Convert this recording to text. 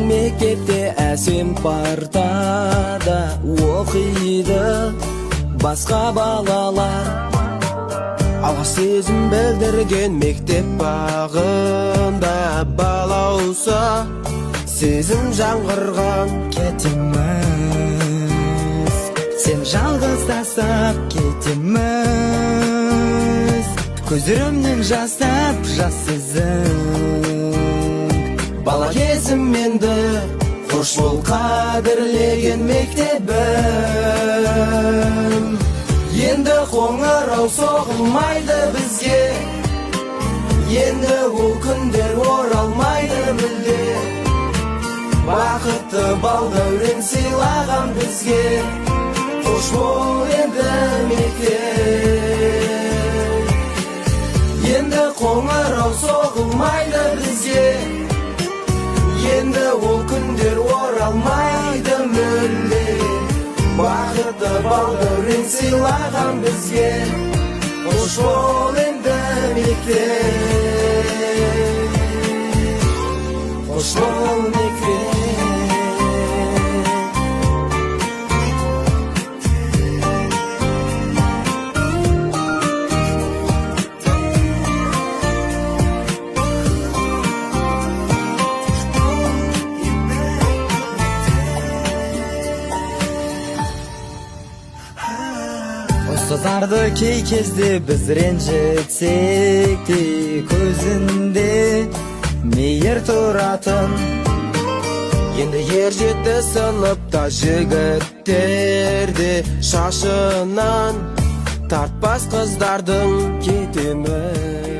мектепте әсем партада оқиды басқа балалар. Алғаш сезім білдірген мектеп бағында балауса сезім жаңғырған. Кетеміз, сен жалғыздасып кетеміз, көздерімнен жастап жас сезім. Бала кезім менді қош бол қадірлеген мектебім. Енді қоңырау соғылмайды бізге, енді ол күндер оралмайды мүлде. Бақытты балдәурен сыйлаған бізге, қош бол енді мектеп. Енді қоңырау соғылмайды бізге, енді ол күндер оралмайды мүлде. Бақытты балдәурен сыйлаған бізге, қош бол енді мектеп. Қош бол мектеп. Ұстаздарды кей кезде біз ренжітсек те, көзінде мейір тұратын. Енді ер жетті сыныпта жігіттерде шашынан тартпас қыздардың кетеміз.